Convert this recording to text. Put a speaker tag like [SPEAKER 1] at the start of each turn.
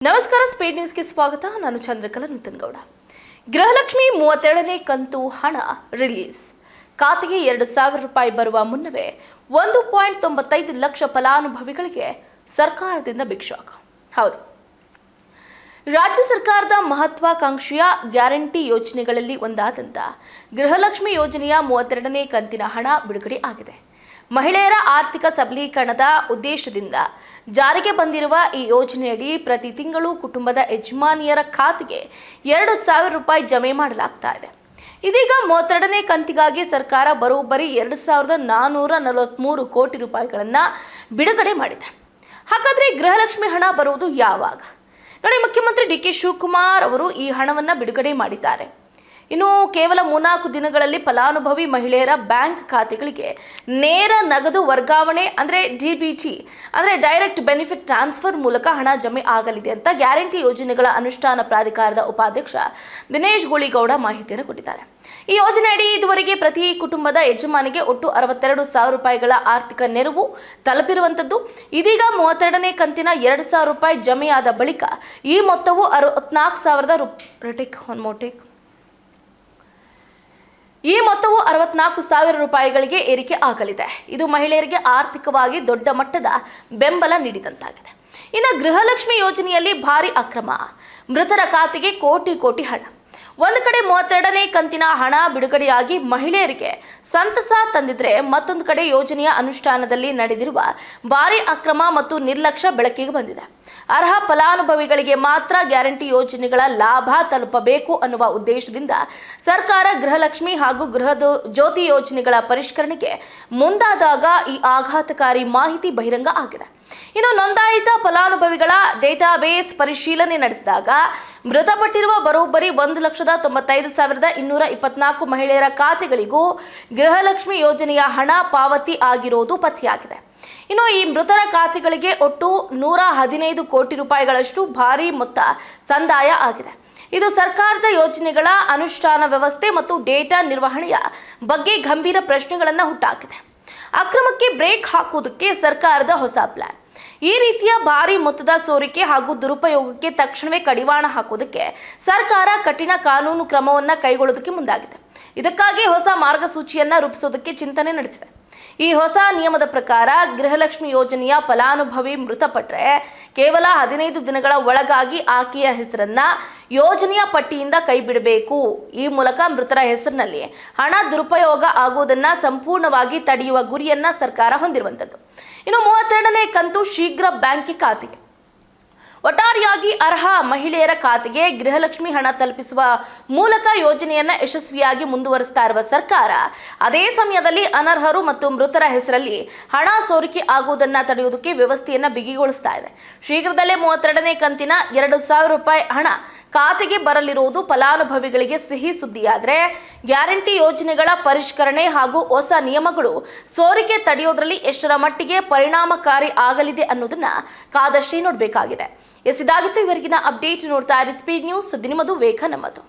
[SPEAKER 1] ನಮಸ್ಕಾರ, ಸ್ಪೀಡ್ ನ್ಯೂಸ್ಗೆ ಸ್ವಾಗತ. ನಾನು ಚಂದ್ರಕಲಾ ನೂತನಗೌಡ. ಗೃಹಲಕ್ಷ್ಮಿ 32ನೇ ಕಂತು ಹಣ ರಿಲೀಸ್. ಖಾತೆಗೆ 2,000 ರೂಪಾಯಿ ಬರುವ ಮುನ್ನವೇ 1.95 ಲಕ್ಷ ಫಲಾನುಭವಿಗಳಿಗೆ ಸರ್ಕಾರದಿಂದ ಭಿಕ್ಷಾಕ. ಹೌದು, ರಾಜ್ಯ ಸರ್ಕಾರದ ಮಹತ್ವಾಕಾಂಕ್ಷೆಯ ಗ್ಯಾರಂಟಿ ಯೋಜನೆಗಳಲ್ಲಿ ಒಂದಾದಂಥ ಗೃಹಲಕ್ಷ್ಮಿ ಯೋಜನೆಯ 32ನೇ ಕಂತಿನ ಹಣ ಬಿಡುಗಡೆ ಆಗಿದೆ. ಮಹಿಳೆಯರ ಆರ್ಥಿಕ ಸಬಲೀಕರಣದ ಉದ್ದೇಶದಿಂದ ಜಾರಿಗೆ ಬಂದಿರುವ ಈ ಯೋಜನೆಯಡಿ ಪ್ರತಿ ತಿಂಗಳು ಕುಟುಂಬದ ಯಜಮಾನಿಯರ ಖಾತೆಗೆ 2,000 ರೂಪಾಯಿ ಜಮೆ ಮಾಡಲಾಗ್ತಾ ಇದೆ. ಇದೀಗ 32ನೇ ಕಂತಿಗಾಗಿ ಸರ್ಕಾರ ಬರೋಬ್ಬರಿ 2,443 ಕೋಟಿ ರೂಪಾಯಿಗಳನ್ನು ಬಿಡುಗಡೆ ಮಾಡಿದೆ. ಹಾಗಾದರೆ ಗೃಹಲಕ್ಷ್ಮಿ ಹಣ ಬರುವುದು ಯಾವಾಗ? ನೋಡಿ, ಮುಖ್ಯಮಂತ್ರಿ ಡಿ.ಕೆ. ಶಿವಕುಮಾರ್ ಅವರು ಈ ಹಣವನ್ನು ಬಿಡುಗಡೆ ಮಾಡಿದ್ದಾರೆ. ಇನ್ನು ಕೇವಲ 3-4 ದಿನಗಳಲ್ಲಿ ಫಲಾನುಭವಿ ಮಹಿಳೆಯರ ಬ್ಯಾಂಕ್ ಖಾತೆಗಳಿಗೆ ನೇರ ನಗದು ವರ್ಗಾವಣೆ ಅಂದರೆ ಡಿಬಿಟಿ ಅಂದರೆ ಡೈರೆಕ್ಟ್ ಬೆನಿಫಿಟ್ ಟ್ರಾನ್ಸ್ಫರ್ ಮೂಲಕ ಹಣ ಜಮೆ ಆಗಲಿದೆ ಅಂತ ಗ್ಯಾರಂಟಿ ಯೋಜನೆಗಳ ಅನುಷ್ಠಾನ ಪ್ರಾಧಿಕಾರದ ಉಪಾಧ್ಯಕ್ಷ ದಿನೇಶ್ ಗುಳಿಗೌಡ ಮಾಹಿತಿಯನ್ನು ಕೊಟ್ಟಿದ್ದಾರೆ. ಈ ಯೋಜನೆಯಡಿ ಇದುವರೆಗೆ ಪ್ರತಿ ಕುಟುಂಬದ ಯಜಮಾನಿಗೆ ಒಟ್ಟು 62,000 ರೂಪಾಯಿಗಳ ಆರ್ಥಿಕ ನೆರವು ತಲುಪಿರುವಂಥದ್ದು. ಇದೀಗ 32ನೇ ಕಂತಿನ 2,000 ರೂಪಾಯಿ ಜಮೆಯಾದ ಬಳಿಕ ಈ ಮೊತ್ತವು 64,000 ರೂಪಾಯಿಗಳಿಗೆ ಏರಿಕೆ ಆಗಲಿದೆ. ಇದು ಮಹಿಳೆಯರಿಗೆ ಆರ್ಥಿಕವಾಗಿ ದೊಡ್ಡ ಮಟ್ಟದ ಬೆಂಬಲ ನೀಡಿದಂತಾಗಿದೆ. ಇನ್ನು ಗೃಹಲಕ್ಷ್ಮಿ ಯೋಜನೆಯಲ್ಲಿ ಭಾರಿ ಅಕ್ರಮ, ಮೃತರ ಖಾತೆಗೆ ಕೋಟಿ ಹಣ. ಒಂದು ಕಡೆ 32ನೇ ಕಂತಿನ ಹಣ ಬಿಡುಗಡೆಯಾಗಿ ಮಹಿಳೆಯರಿಗೆ ಸಂತಸ ತಂದಿದ್ರೆ, ಮತ್ತೊಂದು ಕಡೆ ಯೋಜನೆಯ ಅನುಷ್ಠಾನದಲ್ಲಿ ನಡೆದಿರುವ ಭಾರಿ ಅಕ್ರಮ ಮತ್ತು ನಿರ್ಲಕ್ಷ್ಯ ಬೆಳಕಿಗೆ ಬಂದಿದೆ. ಅರ್ಹ ಫಲಾನುಭವಿಗಳಿಗೆ ಮಾತ್ರ ಗ್ಯಾರಂಟಿ ಯೋಜನೆಗಳ ಲಾಭ ತಲುಪಬೇಕು ಅನ್ನುವ ಉದ್ದೇಶದಿಂದ ಸರ್ಕಾರ ಗೃಹಲಕ್ಷ್ಮಿ ಹಾಗೂ ಗೃಹ ಜ್ಯೋತಿ ಯೋಜನೆಗಳ ಪರಿಷ್ಕರಣೆಗೆ ಮುಂದಾದಾಗ ಈ ಆಘಾತಕಾರಿ ಮಾಹಿತಿ ಬಹಿರಂಗ ಆಗಿದೆ. ಇನ್ನು ನೋಂದಾಯಿತ ಫಲಾನುಭವಿಗಳ ಡೇಟಾಬೇಸ್ ಪರಿಶೀಲನೆ ನಡೆಸಿದಾಗ ಮೃತಪಟ್ಟಿರುವ ಬರೋಬ್ಬರಿ 1,95,224 ಮಹಿಳೆಯರ ಖಾತೆಗಳಿಗೂ ಗೃಹಲಕ್ಷ್ಮಿ ಯೋಜನೆಯ ಹಣ ಪಾವತಿ ಆಗಿರೋದು ಪತ್ತೆಯಾಗಿದೆ. ಇನ್ನು ಈ ಮೃತರ ಖಾತೆಗಳಿಗೆ ಒಟ್ಟು 115 ಕೋಟಿ ರೂಪಾಯಿಗಳಷ್ಟು ಭಾರಿ ಮೊತ್ತ ಸಂದಾಯ ಆಗಿದೆ. ಇದು ಸರ್ಕಾರದ ಯೋಜನೆಗಳ ಅನುಷ್ಠಾನ ವ್ಯವಸ್ಥೆ ಮತ್ತು ಡೇಟಾ ನಿರ್ವಹಣೆಯ ಬಗ್ಗೆ ಗಂಭೀರ ಪ್ರಶ್ನೆಗಳನ್ನು ಹುಟ್ಟಾಕಿದೆ. ಅಕ್ರಮಕ್ಕೆ ಬ್ರೇಕ್ ಹಾಕುವುದಕ್ಕೆ ಸರ್ಕಾರದ ಹೊಸ ಪ್ಲಾನ್. ಈ ರೀತಿಯ ಭಾರಿ ಮೊತ್ತದ ಸೋರಿಕೆ ಹಾಗೂ ದುರುಪಯೋಗಕ್ಕೆ ತಕ್ಷಣವೇ ಕಡಿವಾಣ ಹಾಕುವುದಕ್ಕೆ ಸರ್ಕಾರ ಕಠಿಣ ಕಾನೂನು ಕ್ರಮವನ್ನು ಕೈಗೊಳ್ಳುವುದಕ್ಕೆ ಮುಂದಾಗಿದೆ. ಇದಕ್ಕಾಗಿ ಹೊಸ ಮಾರ್ಗಸೂಚಿಯನ್ನು ರೂಪಿಸೋದಕ್ಕೆ ಚಿಂತನೆ ನಡೆಸಿದೆ. ಈ ಹೊಸ ನಿಯಮದ ಪ್ರಕಾರ ಗೃಹಲಕ್ಷ್ಮಿ ಯೋಜನೆಯ ಫಲಾನುಭವಿ ಮೃತಪಟ್ಟರೆ ಕೇವಲ 15 ದಿನಗಳ ಒಳಗಾಗಿ ಆಕೆಯ ಹೆಸರನ್ನ ಯೋಜನೆಯ ಪಟ್ಟಿಯಿಂದ ಕೈಬಿಡಬೇಕು. ಈ ಮೂಲಕ ಮೃತರ ಹೆಸರಿನಲ್ಲಿ ಹಣ ದುರುಪಯೋಗ ಆಗುವುದನ್ನು ಸಂಪೂರ್ಣವಾಗಿ ತಡೆಯುವ ಗುರಿಯನ್ನ ಸರ್ಕಾರ ಹೊಂದಿರುವಂಥದ್ದು. ಇನ್ನು 32ನೇ ಕಂತು ಶೀಘ್ರ ಬ್ಯಾಂಕ್ ಖಾತೆಗೆ. ಒಟ್ಟಾರೆಯಾಗಿ ಅರ್ಹ ಮಹಿಳೆಯರ ಖಾತೆಗೆ ಗೃಹಲಕ್ಷ್ಮಿ ಹಣ ತಲುಪಿಸುವ ಮೂಲಕ ಯೋಜನೆಯನ್ನು ಯಶಸ್ವಿಯಾಗಿ ಮುಂದುವರಿಸ್ತಾ ಇರುವ ಸರ್ಕಾರ, ಅದೇ ಸಮಯದಲ್ಲಿ ಅನರ್ಹರು ಮತ್ತು ಮೃತರ ಹೆಸರಲ್ಲಿ ಹಣ ಸೋರಿಕೆ ಆಗುವುದನ್ನು ತಡೆಯುವುದಕ್ಕೆ ವ್ಯವಸ್ಥೆಯನ್ನು ಬಿಗಿಗೊಳಿಸ್ತಾ ಇದೆ. ಶೀಘ್ರದಲ್ಲೇ 32ನೇ ಕಂತಿನ 2,000 ರೂಪಾಯಿ ಹಣ ಖಾತೆಗೆ ಬರಲಿರುವುದು ಫಲಾನುಭವಿಗಳಿಗೆ ಸಿಹಿ ಸುದ್ದಿಯಾದರೆ, ಗ್ಯಾರಂಟಿ ಯೋಜನೆಗಳ ಪರಿಷ್ಕರಣೆ ಹಾಗೂ ಹೊಸ ನಿಯಮಗಳು ಸೋರಿಕೆ ತಡೆಯೋದ್ರಲ್ಲಿ ಎಷ್ಟರ ಮಟ್ಟಿಗೆ ಪರಿಣಾಮಕಾರಿ ಆಗಲಿದೆ ಅನ್ನೋದನ್ನ ಕಾದಷ್ಟೇ ನೋಡಬೇಕಾಗಿದೆ. ಇದಾಗಿತ್ತು ಇವರೆಗಿನ ಅಪ್ಡೇಟ್. ನೋಡ್ತಾ ಇರಿ ಸ್ಪೀಡ್ ನ್ಯೂಸ್, ಸುದ್ದಿ ನಿಮ್ಮದು, ವೇಗ ನಮ್ಮದು.